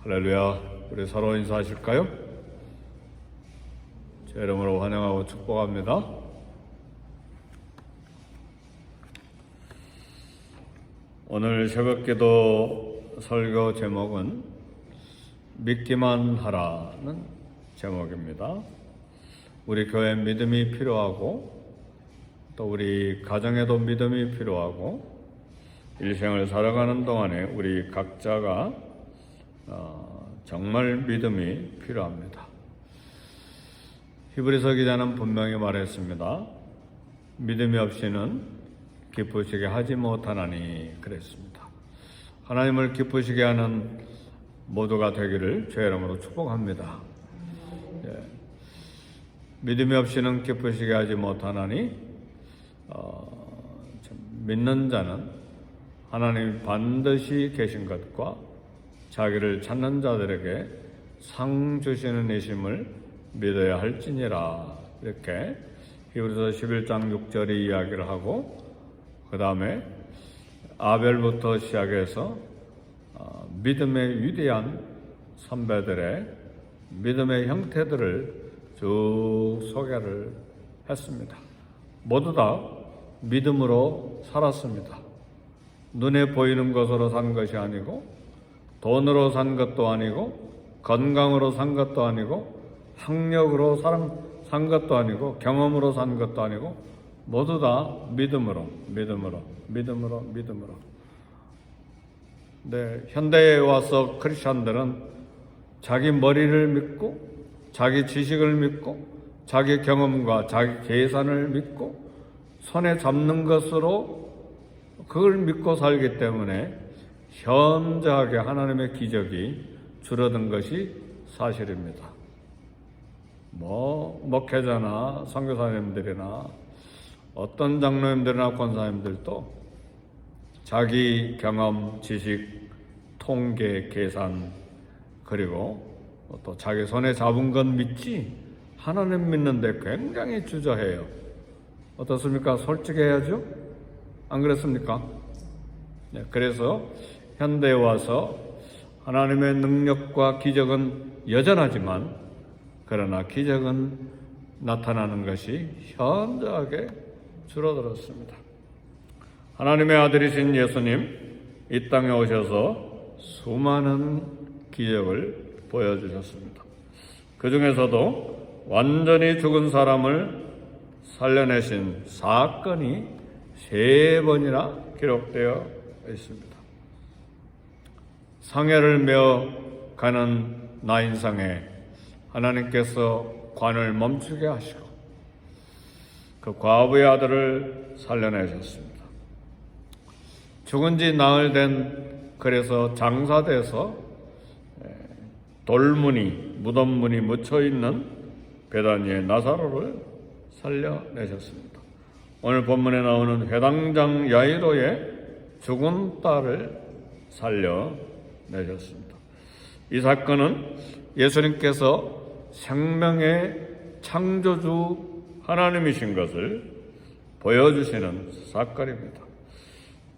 할렐루야. 우리 서로 인사하실까요? 제 이름으로 환영하고 축복합니다. 오늘 새벽기도 설교 제목은 믿기만 하라는 제목입니다. 우리 교회에 믿음이 필요하고 또 우리 가정에도 믿음이 필요하고 일생을 살아가는 동안에 우리 각자가 정말 믿음이 필요합니다. 히브리서 기자는 분명히 말했습니다. 믿음이 없이는 기쁘시게 하지 못하나니 그랬습니다. 하나님을 기쁘시게 하는 모두가 되기를 주의 이름으로 축복합니다. 믿음이 없이는 기쁘시게 하지 못하나니 믿는 자는 하나님이 반드시 계신 것과 자기를 찾는 자들에게 상 주시는 이심을 믿어야 할지니라. 이렇게 히브리서 11장 6절의 이야기를 하고 그 다음에 아벨부터 시작해서 믿음의 위대한 선배들의 믿음의 형태들을 쭉 소개를 했습니다. 모두 다 믿음으로 살았습니다. 눈에 보이는 것으로 산 것이 아니고 돈으로 산 것도 아니고 건강으로 산 것도 아니고 학력으로 산 것도 아니고 경험으로 산 것도 아니고 모두 다 믿음으로. 네, 현대에 와서 크리스천들은 자기 머리를 믿고 자기 지식을 믿고 자기 경험과 자기 계산을 믿고 손에 잡는 것으로 그걸 믿고 살기 때문에 현저하게 하나님의 기적이 줄어든 것이 사실입니다. 목회자나 선교사님들이나 어떤 장로님들이나 권사님들도 자기 경험, 지식, 통계, 계산 그리고 또 자기 손에 잡은 건 믿지 하나님 믿는데 굉장히 주저해요. 어떻습니까? 솔직해야죠? 안 그렇습니까? 네, 그래서 현대에 와서 하나님의 능력과 기적은 여전하지만 그러나 기적은 나타나는 것이 현저하게 줄어들었습니다. 하나님의 아들이신 예수님 이 땅에 오셔서 수많은 기적을 보여주셨습니다. 그 중에서도 완전히 죽은 사람을 살려내신 사건이 3번이나 기록되어 있습니다. 상해를 메어 가는 나인상에 하나님께서 관을 멈추게 하시고 그 과부의 아들을 살려내셨습니다. 죽은 지 나흘 된 그래서 장사돼서 무덤문이 묻혀있는 베다니의 나사로를 살려내셨습니다. 오늘 본문에 나오는 회당장 야이로의 죽은 딸을 살려내셨습니다. 이 사건은 예수님께서 생명의 창조주 하나님이신 것을 보여주시는 사건입니다.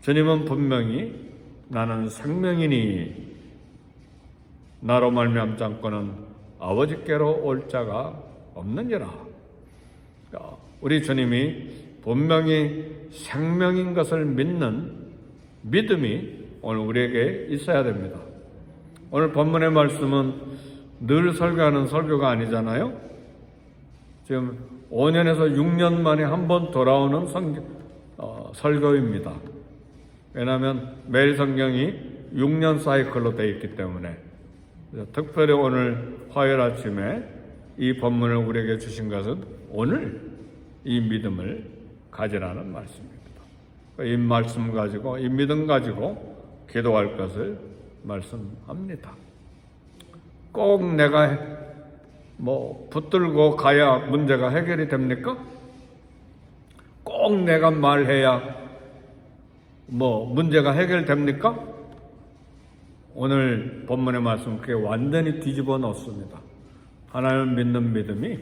주님은 분명히 나는 생명이니 나로 말미암지 않고는 아버지께로 올 자가 없느니라. 우리 주님이 분명히 생명인 것을 믿는 믿음이 오늘 우리에게 있어야 됩니다. 오늘 본문의 말씀은 늘 설교하는 설교가 아니잖아요. 지금 5년에서 6년 만에 한 번 돌아오는 설교입니다. 왜냐하면 매일 성경이 6년 사이클로 되어 있기 때문에 특별히 오늘 화요일 아침에 이 본문을 우리에게 주신 것은 오늘 이 믿음을 가지라는 말씀입니다. 이 말씀 가지고 이 믿음 가지고 기도할 것을 말씀합니다. 꼭 내가 붙들고 가야 문제가 해결이 됩니까? 꼭 내가 말해야 문제가 해결됩니까? 오늘 본문의 말씀 그게 완전히 뒤집어 놓습니다. 하나님을 믿는 믿음이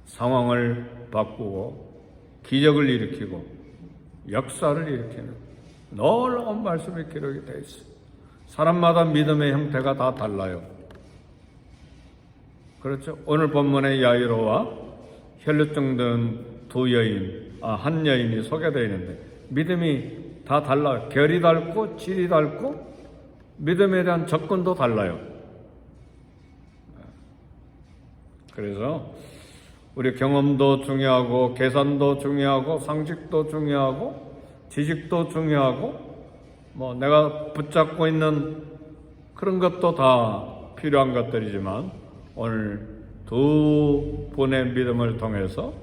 상황을 바꾸고 기적을 일으키고 역사를 일으키는 놀라운 말씀이 기록이 되어 있습니다. 사람마다 믿음의 형태가 다 달라요. 그렇죠? 오늘 본문의 야이로와 혈루증 든 한 여인이 소개되어 있는데 믿음이 다 달라요. 결이 닳고 질이 닳고 믿음에 대한 접근도 달라요. 그래서 우리 경험도 중요하고 계산도 중요하고 상식도 중요하고 지식도 중요하고 내가 붙잡고 있는 그런 것도 다 필요한 것들이지만 오늘 두 분의 믿음을 통해서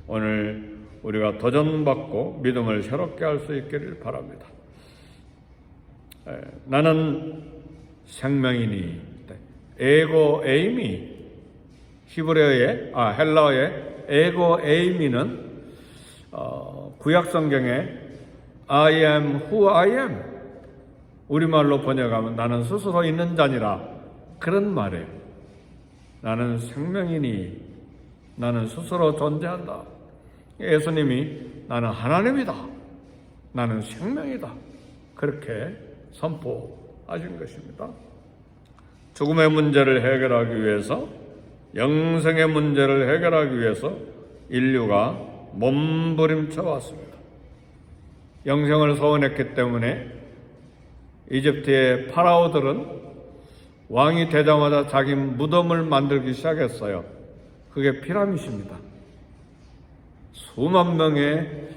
오늘 우리가 도전받고 믿음을 새롭게 할 수 있기를 바랍니다. 나는 생명이니 에고 에이미 헬라어의 에고 에이미는 구약 성경에 I am who I am 우리말로 번역하면 나는 스스로 있는 자니라 그런 말이에요. 나는 생명이니 나는 스스로 존재한다. 예수님이 나는 하나님이다. 나는 생명이다. 그렇게 선포하신 것입니다. 죽음의 문제를 해결하기 위해서 영생의 문제를 해결하기 위해서 인류가 몸부림쳐 왔습니다. 영생을 소원했기 때문에 이집트의 파라오들은 왕이 되자마자 자기 무덤을 만들기 시작했어요. 그게 피라미드입니다. 수만 명의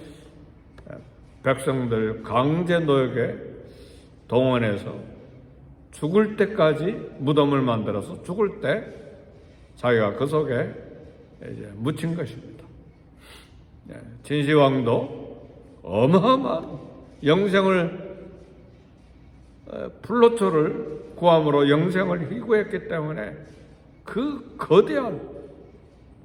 백성들 강제 노역에 동원해서 죽을 때까지 무덤을 만들어서 죽을 때 자기가 그 속에 이제 묻힌 것입니다. 진시황도 어마어마한 영생을 플로토를 구함으로 영생을 희구했기 때문에 그 거대한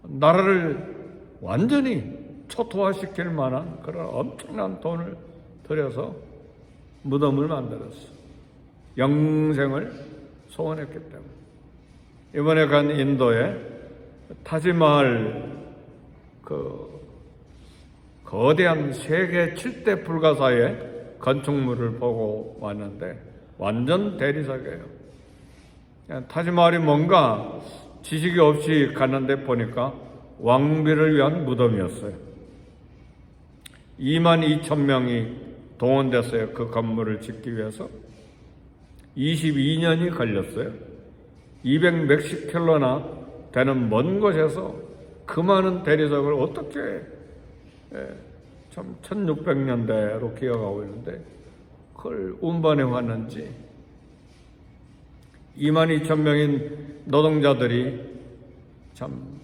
나라를 완전히 초토화시킬 만한 그런 엄청난 돈을 들여서 무덤을 만들었어. 영생을 소원했기 때문에. 이번에 간 인도에 타지마할 그 거대한 세계 7대 불가사의 건축물을 보고 왔는데 완전 대리석이에요. 타지마할이 뭔가 지식이 없이 갔는데 보니까 왕비를 위한 무덤이었어요. 22,000명이 동원됐어요. 그 건물을 짓기 위해서 22년이 걸렸어요. 200 몇십 킬로나 되는 먼 곳에서 그 많은 대리석을 어떻게 참 1600년대로 기억하고 있는데 그걸 운반해 왔는지 22,000명인 노동자들이 참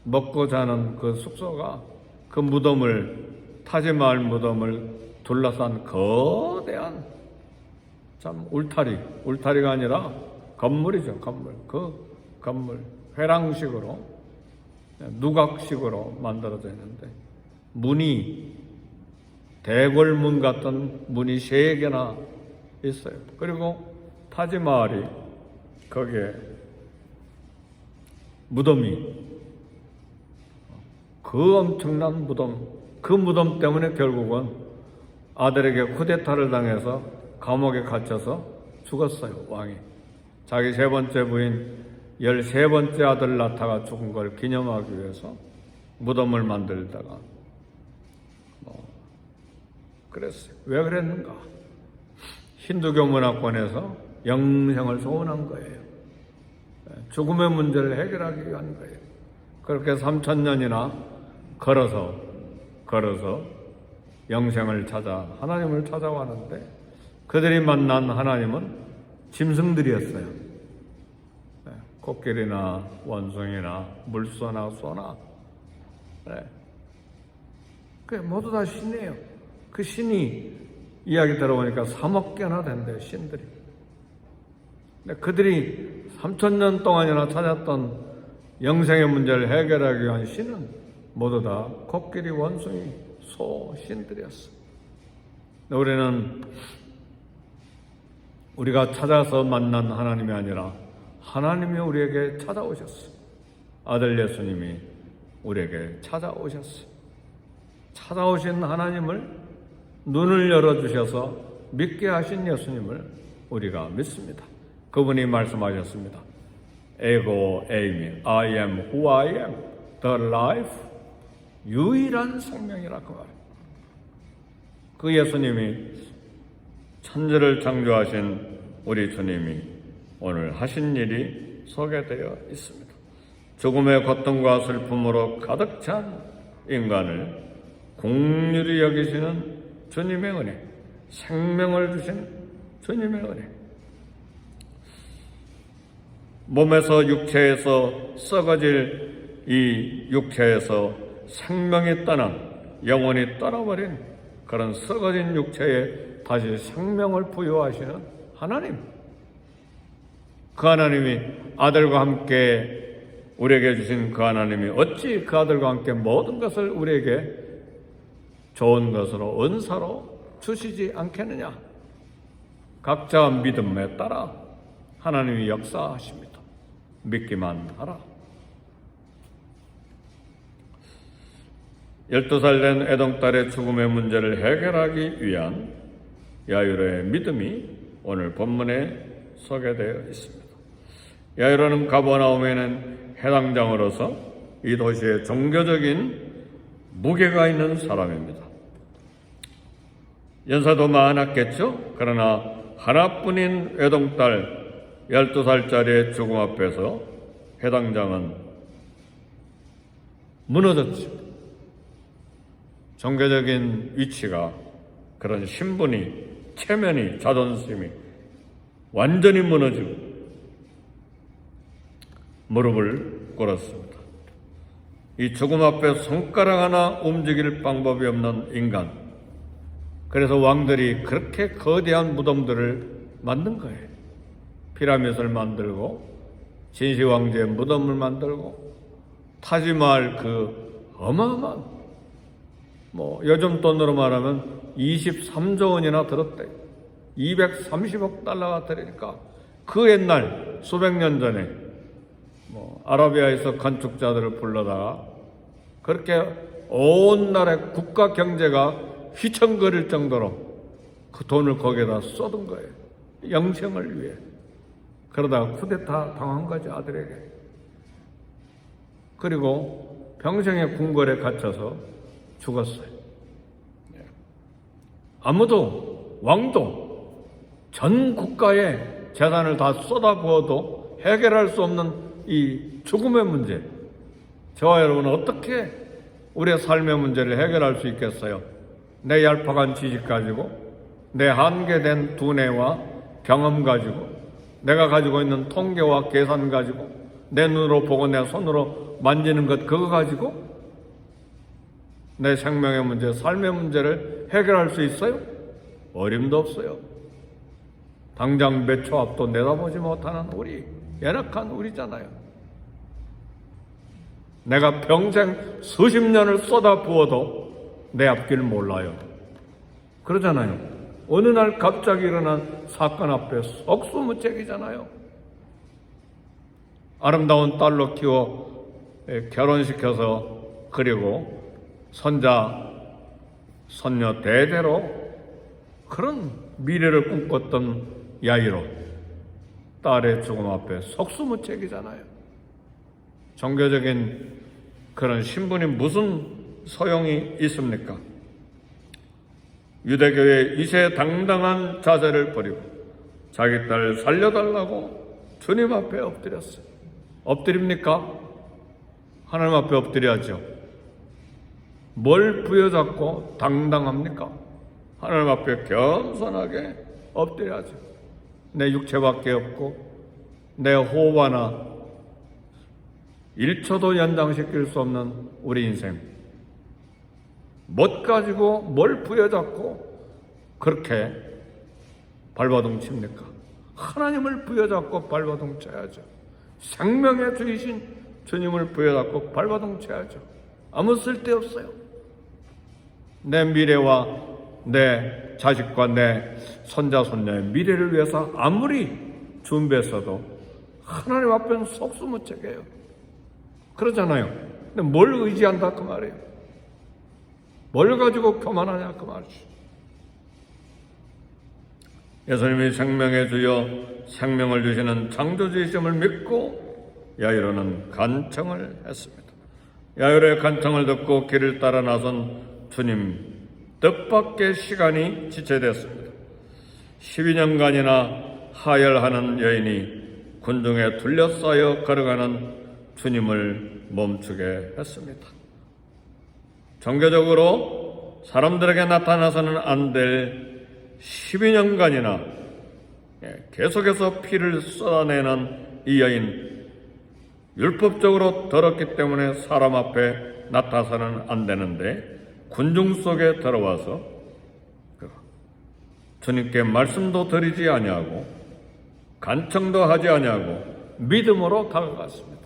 먹고 자는 그 숙소가 그 무덤을 타지마할 무덤을 둘러싼 거대한 참 울타리가 아니라 건물이죠. 그 건물 회랑식으로 누각식으로 만들어져 있는데 문이 대궐문 같은 문이 3개나 있어요. 그리고 타지마할이 거기에 무덤이 그 엄청난 무덤 그 무덤 때문에 결국은 아들에게 쿠데타를 당해서 감옥에 갇혀서 죽었어요. 왕이 자기 3번째 부인 13번째 아들 나타가 죽은 걸 기념하기 위해서 무덤을 만들다가 그랬어요. 왜 그랬는가? 힌두교 문화권에서 영생을 소원한 거예요. 죽음의 문제를 해결하기 위한 거예요. 그렇게 3000년이나 걸어서 영생을 찾아 하나님을 찾아왔는데 그들이 만난 하나님은 짐승들이었어요. 코끼리나 원숭이나 물소나 소나 그 모두 다 신이에요. 그 신이 이야기 들어보니까 3억 개나 된대요. 신들이. 근데 그들이 3000년 동안이나 찾았던 영생의 문제를 해결하기 위한 신은 모두 다 코끼리, 원숭이, 소, 신들이었어. 우리는 우리가 찾아서 만난 하나님이 아니라 하나님이 우리에게 찾아오셨어. 아들 예수님이 우리에게 찾아오셨어. 찾아오신 하나님을 눈을 열어주셔서 믿게 하신 예수님을 우리가 믿습니다. 그분이 말씀하셨습니다. 에고 에이미, I am who I am, the life, 유일한 생명이라 그 말이에요. 그 예수님이 천지를 창조하신 우리 주님이 오늘 하신 일이 소개되어 있습니다. 죽음의 고통과 슬픔으로 가득 찬 인간을 긍휼히 여기시는 주님의 은혜, 생명을 주신 주님의 은혜. 몸에서 육체에서 썩어질 이 육체에서 생명이 떠난, 영혼이 떠나버린 그런 썩어진 육체에 다시 생명을 부여하시는 하나님. 그 하나님이 아들과 함께 우리에게 주신 그 하나님이 어찌 그 아들과 함께 모든 것을 우리에게 좋은 것으로 은사로 주시지 않겠느냐. 각자 믿음에 따라 하나님이 역사하십니다. 믿기만 하라. 12살 된 애동딸의 죽음의 문제를 해결하기 위한 야이로의 믿음이 오늘 본문에 소개되어 있습니다. 야이로는 가버나움에는 해당장으로서 이 도시의 종교적인 무게가 있는 사람입니다. 연세도 많았겠죠? 그러나 하나뿐인 애동딸 12살짜리의 죽음 앞에서 해당장은 무너졌죠. 종교적인 위치가, 그런 신분이, 체면이, 자존심이 완전히 무너지고 무릎을 꿇었습니다. 이 죽음 앞에 손가락 하나 움직일 방법이 없는 인간. 그래서 왕들이 그렇게 거대한 무덤들을 만든 거예요. 피라밋을 만들고 진시황제의 무덤을 만들고 타지마할 그 어마어마한, 요즘 돈으로 말하면 23조 원이나 들었대요. 230억 달러가 들으니까 그 옛날 수백 년 전에 아라비아에서 건축자들을 불러다가 그렇게 온 나라의 국가 경제가 휘청거릴 정도로 그 돈을 거기에다 쏟은 거예요. 영생을 위해. 그러다가 쿠데타 당한 거죠, 아들에게. 그리고 평생의 궁궐에 갇혀서 죽었어요. 아무도, 왕도 전 국가의 재산을 다 쏟아부어도 해결할 수 없는 이 죽음의 문제, 저와 여러분은 어떻게 우리의 삶의 문제를 해결할 수 있겠어요? 내 얄팍한 지식 가지고, 내 한계된 두뇌와 경험 가지고, 내가 가지고 있는 통계와 계산 가지고, 내 눈으로 보고 내 손으로 만지는 것 그거 가지고 내 생명의 문제, 삶의 문제를 해결할 수 있어요? 어림도 없어요. 당장 몇 초 앞도 내다보지 못하는 우리, 연약한 우리잖아요. 내가 평생 수십 년을 쏟아부어도 내 앞길 몰라요. 그러잖아요. 어느 날 갑자기 일어난 사건 앞에 속수무책이잖아요. 아름다운 딸로 키워 결혼시켜서, 그리고 손자, 손녀 대대로 그런 미래를 꿈꿨던 야이로, 딸의 죽음 앞에 속수무책이잖아요. 종교적인 그런 신분이 무슨 소용이 있습니까? 유대교의 이세당당한 자세를 버리고 자기 딸을 살려달라고 주님 앞에 엎드렸어요. 엎드립니까? 하나님 앞에 엎드려야죠. 뭘 부여잡고 당당합니까? 하나님 앞에 겸손하게 엎드려야죠. 내 육체밖에 없고 내 호흡 하나 1초도 연장시킬 수 없는 우리 인생, 못 가지고 뭘 부여잡고 그렇게 발버둥 칩니까? 하나님을 부여잡고 발버둥 쳐야죠. 생명의 주이신 주님을 부여잡고 발버둥 쳐야죠. 아무 쓸데없어요. 내 미래와 내 자식과 내 손자 손녀의 미래를 위해서 아무리 준비했어도 하나님 앞에는 속수무책이에요. 그러잖아요. 근데 뭘 의지한다 그 말이에요. 뭘 가지고 교만하냐 그 말이죠. 예수님이 생명의 주여 생명을 주시는 창조주이심을 믿고 야이로는 간청을 했습니다. 야이로의 간청을 듣고 길을 따라 나선 주님, 뜻밖의 시간이 지체됐습니다. 12년간이나 하혈하는 여인이 군중에 둘러싸여 걸어가는 주님을 멈추게 했습니다. 종교적으로 사람들에게 나타나서는 안 될 12년간이나 계속해서 피를 쏟아내는 이 여인, 율법적으로 더럽기 때문에 사람 앞에 나타나서는 안 되는데 군중 속에 들어와서 주님께 말씀도 드리지 아니하고 간청도 하지 아니하고 믿음으로 다가갔습니다.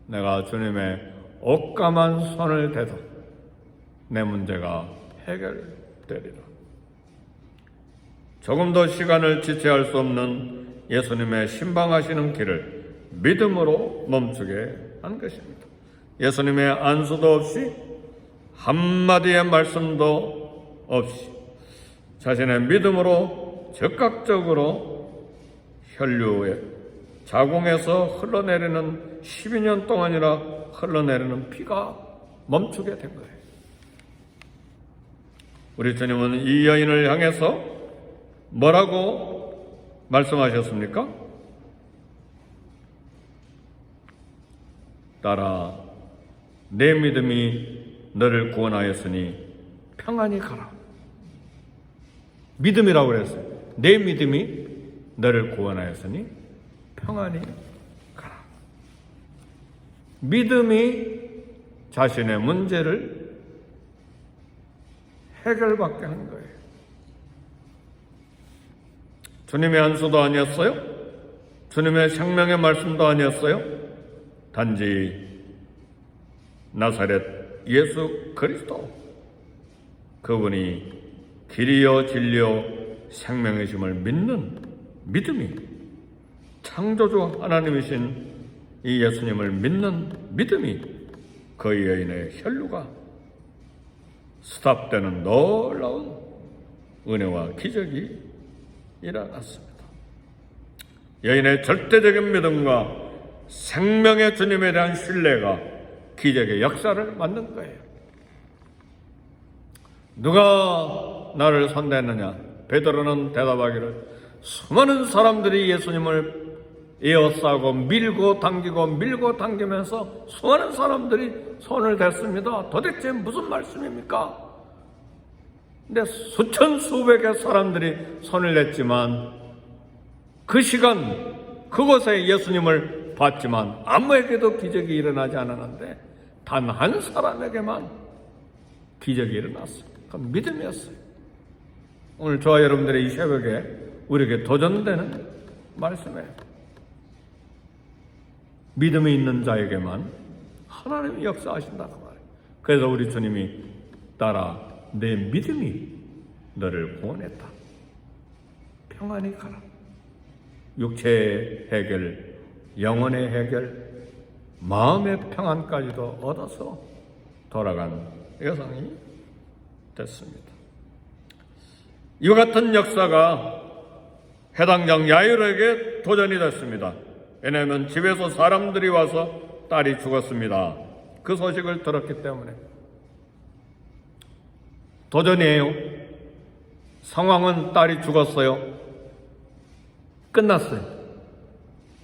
내가 주님의 옷감한 손을 대도 내 문제가 해결되리라. 조금 더 시간을 지체할 수 없는 예수님의 신방하시는 길을 믿음으로 멈추게 한 것입니다. 예수님의 안수도 없이 한마디의 말씀도 없이 자신의 믿음으로 즉각적으로 혈류의 자궁에서 흘러내리는 12년 동안이나 흘러내리는 피가 멈추게 된 거예요. 우리 주님은 이 여인을 향해서 뭐라고 말씀하셨습니까? 딸아, 내 믿음이 너를 구원하였으니 평안히 가라. 믿음이라고 그랬어요. 내 믿음이 너를 구원하였으니 평안히 가라. 믿음이 자신의 문제를 해결받게 한 거예요. 주님의 안수도 아니었어요? 주님의 생명의 말씀도 아니었어요? 단지 나사렛 예수 그리스도, 그분이 길이요 진리요 생명이심을 믿는 믿음이, 창조주 하나님이신 이 예수님을 믿는 믿음이 그 여인의 혈류가 스탑되는 놀라운 은혜와 기적이 일어났습니다. 여인의 절대적인 믿음과 생명의 주님에 대한 신뢰가 기적의 역사를 만든 거예요. 누가 나를 손댔느냐? 베드로는 대답하기를 수많은 사람들이 예수님을 에워싸고 밀고 당기면서 수많은 사람들이 손을 댔습니다. 도대체 무슨 말씀입니까? 근데 수천 수백의 사람들이 손을 냈지만 그 시간 그곳에 예수님을 봤지만 아무에게도 기적이 일어나지 않았는데 단 한 사람에게만 기적이 일어났어요. 그건 믿음이었어요. 오늘 저와 여러분들의 이 새벽에 우리에게 도전되는 말씀이에요. 믿음이 있는 자에게만 하나님이 역사하신다고 말해요. 그래서 우리 주님이 따라 내 믿음이 너를 구원했다. 평안히 가라. 육체의 해결, 영혼의 해결, 마음의 평안까지도 얻어서 돌아간 여성이 됐습니다. 이와 같은 역사가 해당장 야이로에게 도전이 됐습니다. 왜냐하면 집에서 사람들이 와서 딸이 죽었습니다. 그 소식을 들었기 때문에. 도전이에요. 상황은 딸이 죽었어요. 끝났어요.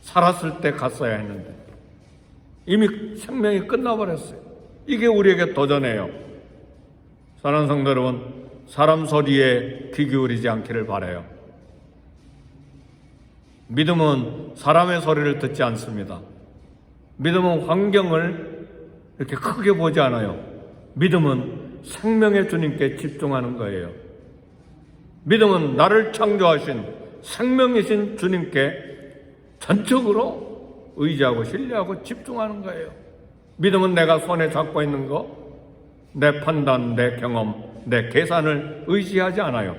살았을 때 갔어야 했는데 이미 생명이 끝나버렸어요. 이게 우리에게 도전이에요. 사랑하는 성도 여러분, 사람 소리에 귀 기울이지 않기를 바라요. 믿음은 사람의 소리를 듣지 않습니다. 믿음은 환경을 이렇게 크게 보지 않아요. 믿음은 생명의 주님께 집중하는 거예요. 믿음은 나를 창조하신 생명이신 주님께 전적으로 의지하고 신뢰하고 집중하는 거예요. 믿음은 내가 손에 잡고 있는 거, 내 판단, 내 경험, 내 계산을 의지하지 않아요.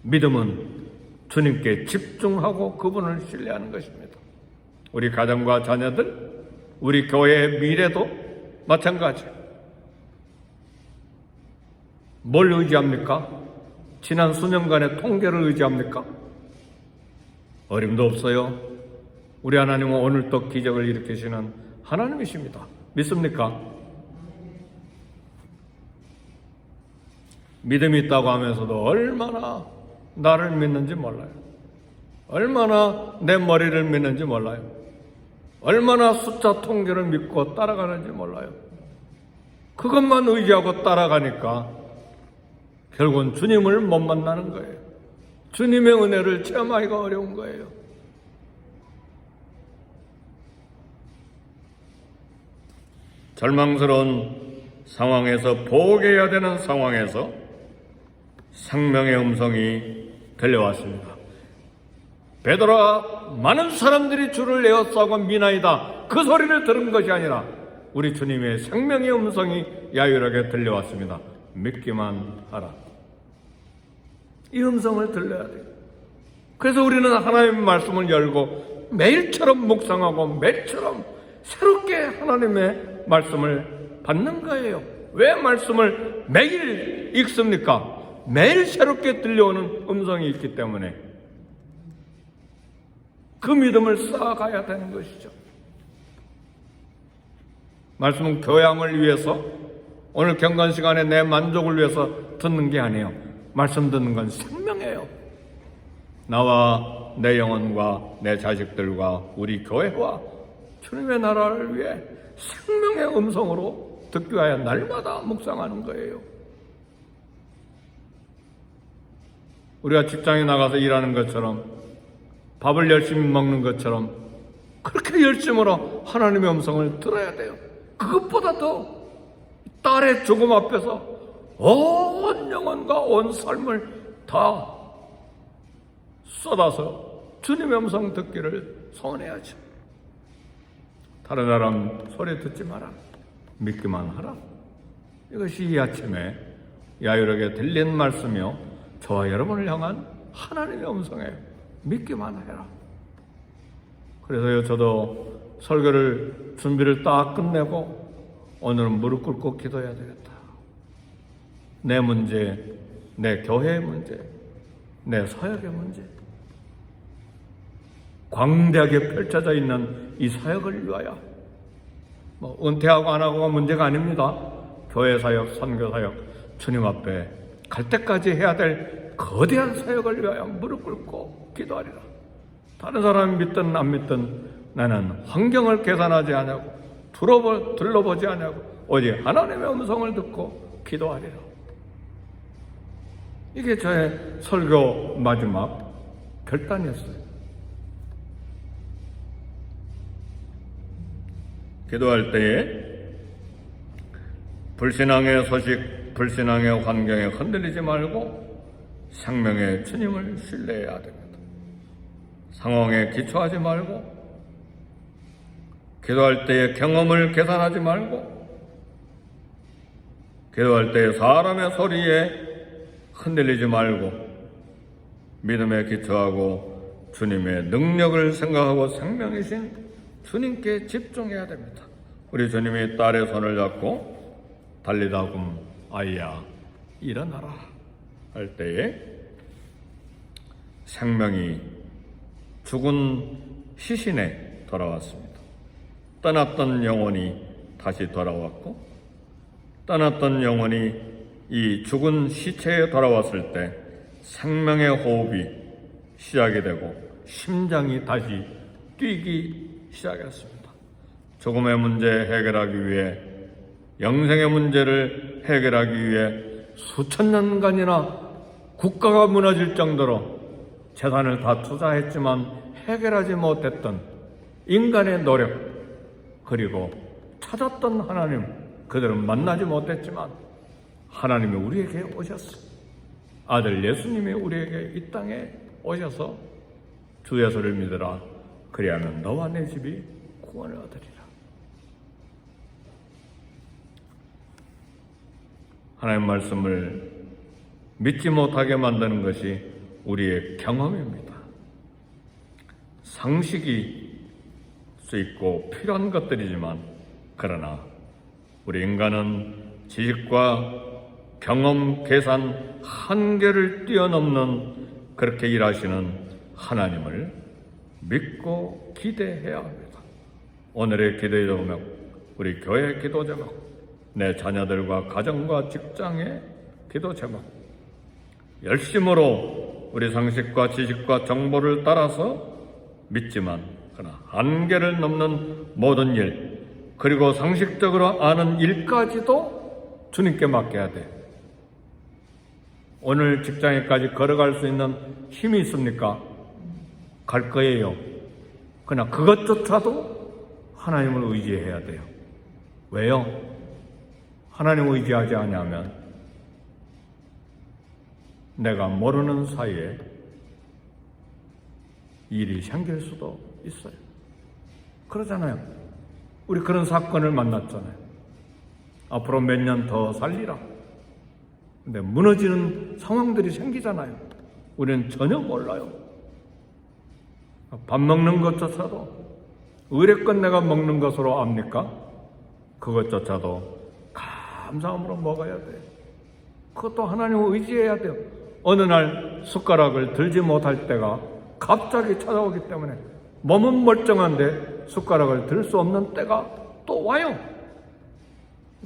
믿음은 주님께 집중하고 그분을 신뢰하는 것입니다. 우리 가정과 자녀들, 우리 교회의 미래도 마찬가지예요. 뭘 의지합니까? 지난 수년간의 통계를 의지합니까? 어림도 없어요. 우리 하나님은 오늘 또 기적을 일으키시는 하나님이십니다. 믿습니까? 믿음이 있다고 하면서도 얼마나 나를 믿는지 몰라요. 얼마나 내 머리를 믿는지 몰라요. 얼마나 숫자 통계를 믿고 따라가는지 몰라요. 그것만 의지하고 따라가니까 결국은 주님을 못 만나는 거예요. 주님의 은혜를 체험하기가 어려운 거예요. 절망스러운 상황에서, 포기해야 되는 상황에서 생명의 음성이 들려왔습니다. 베드로가 많은 사람들이 주를 에워싸고 미나이다, 그 소리를 들은 것이 아니라 우리 주님의 생명의 음성이 야유하게 들려왔습니다. 믿기만 하라. 이 음성을 들려야 돼요. 그래서 우리는 하나님의 말씀을 열고 매일처럼 묵상하고 매일처럼 새롭게 하나님의 말씀을 받는 거예요. 왜 말씀을 매일 읽습니까? 매일 새롭게 들려오는 음성이 있기 때문에 그 믿음을 쌓아가야 되는 것이죠. 말씀은 교양을 위해서, 오늘 경건 시간에 내 만족을 위해서 듣는 게 아니에요. 말씀 듣는 건 생명이에요. 나와 내 영혼과 내 자식들과 우리 교회와 주님의 나라를 위해 생명의 음성으로 듣기 위하여 날마다 묵상하는 거예요. 우리가 직장에 나가서 일하는 것처럼, 밥을 열심히 먹는 것처럼 그렇게 열심으로 하나님의 음성을 들어야 돼요. 그것보다도 딸의 죽음 앞에서 온 영혼과 온 삶을 다 쏟아서 주님의 음성 듣기를 소원해야죠. 다른 사람 소리 듣지 마라. 믿기만 하라. 이것이 이 아침에 야유하게 들린 말씀이요, 저와 여러분을 향한 하나님의 음성이에요. 믿기만 해라. 그래서요, 저도 설교를 준비를 딱 끝내고 오늘은 무릎 꿇고 기도해야 되겠다. 내 문제, 내 교회의 문제, 내 사역의 문제, 광대하게 펼쳐져 있는 이 사역을 위하여, 은퇴하고 안 하고가 문제가 아닙니다. 교회 사역, 선교 사역, 주님 앞에 갈 때까지 해야 될 거대한 사역을 위하여 무릎 꿇고 기도하리라. 다른 사람이 믿든 안 믿든 나는 환경을 계산하지 않고 둘러보지 않고 오직 하나님의 음성을 듣고 기도하리라. 이게 저의 설교 마지막 결단이었어요. 기도할 때에 불신앙의 소식, 불신앙의 환경에 흔들리지 말고 생명의 주님을 신뢰해야 됩니다. 상황에 기초하지 말고, 기도할 때의 경험을 계산하지 말고, 기도할 때의 사람의 소리에 흔들리지 말고 믿음에 기초하고 주님의 능력을 생각하고 생명이신 주님께 집중해야 됩니다. 우리 주님이 딸의 손을 잡고 달리다금 아이야 일어나라 할 때에 생명이 죽은 시신에 돌아왔습니다. 떠났던 영혼이 다시 돌아왔고, 떠났던 영혼이 이 죽은 시체에 돌아왔을 때 생명의 호흡이 시작이 되고 심장이 다시 뛰기 시작했습니다. 죽음의 문제 해결하기 위해, 영생의 문제를 해결하기 위해 수천 년간이나 국가가 무너질 정도로 재산을 다 투자했지만 해결하지 못했던 인간의 노력, 그리고 찾았던 하나님, 그들은 만나지 못했지만 하나님이 우리에게 오셨어. 아들 예수님이 우리에게 이 땅에 오셔서 주 예수를 믿으라. 그리하면 너와 내 집이 구원을 얻으리라. 하나님의 말씀을 믿지 못하게 만드는 것이 우리의 경험입니다. 상식이 수 있고 필요한 것들이지만, 그러나 우리 인간은 지식과 경험, 계산, 한계를 뛰어넘는 그렇게 일하시는 하나님을 믿고 기대해야 합니다. 오늘의 기도의 제목, 우리 교회 기도 제목, 내 자녀들과 가정과 직장의 기도 제목, 열심으로 우리 상식과 지식과 정보를 따라서 믿지만 그러나 한계를 넘는 모든 일, 그리고 상식적으로 아는 일까지도 주님께 맡겨야 돼. 오늘 직장에까지 걸어갈 수 있는 힘이 있습니까? 갈 거예요. 그러나 그것조차도 하나님을 의지해야 돼요. 왜요? 하나님을 의지하지 않으면 내가 모르는 사이에 일이 생길 수도 있어요. 그러잖아요. 우리 그런 사건을 만났잖아요. 앞으로 몇 년 더 살리라. 근데 무너지는 상황들이 생기잖아요. 우리는 전혀 몰라요. 밥 먹는 것조차도 의뢰껏 내가 먹는 것으로 압니까? 그것조차도 감사함으로 먹어야 돼요. 그것도 하나님을 의지해야 돼요. 어느 날 숟가락을 들지 못할 때가 갑자기 찾아오기 때문에 몸은 멀쩡한데 숟가락을 들 수 없는 때가 또 와요.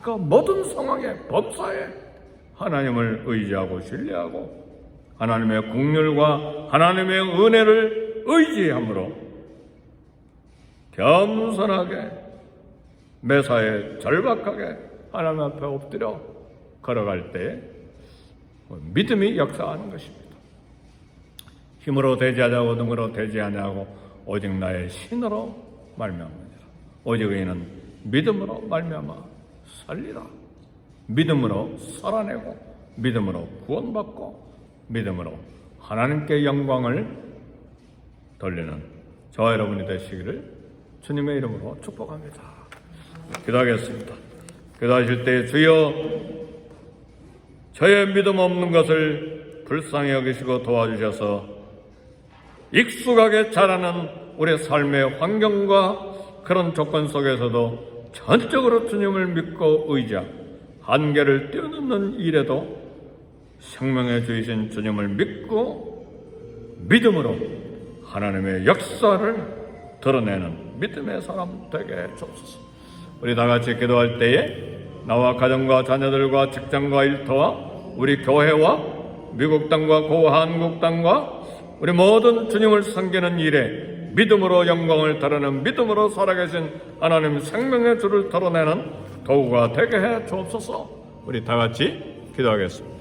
그러니까 모든 상황에, 법사에 하나님을 의지하고 신뢰하고 하나님의 긍휼과 하나님의 은혜를 의지함으로 겸손하게 매사에 절박하게 하나님 앞에 엎드려 걸어갈 때 믿음이 역사하는 것입니다. 힘으로 되지 아니하고 능으로 되지 아니하고 오직 나의 신으로 말미암느니라. 오직 의인은 믿음으로 말미암아 살리라. 믿음으로 살아내고 믿음으로 구원받고 믿음으로 하나님께 영광을 돌리는 저와 여러분이 되시기를 주님의 이름으로 축복합니다. 기도하겠습니다. 기도하실 때 주여 저의 믿음 없는 것을 불쌍히 여기시고 도와주셔서 익숙하게 자라는 우리 삶의 환경과 그런 조건 속에서도 전적으로 주님을 믿고 의지하고 한계를 뛰어넘는 일에도 생명의 주이신 주님을 믿고 믿음으로 하나님의 역사를 드러내는 믿음의 사람 되게 주옵소서. 우리 다 같이 기도할 때에 나와 가정과 자녀들과 직장과 일터와 우리 교회와 미국 땅과 고한국 땅과 우리 모든 주님을 섬기는 일에 믿음으로 영광을 드러내는 믿음으로 살아계신 하나님 생명의 주를 드러내는 도구가 되게 해 주옵소서. 우리 다 같이 기도하겠습니다.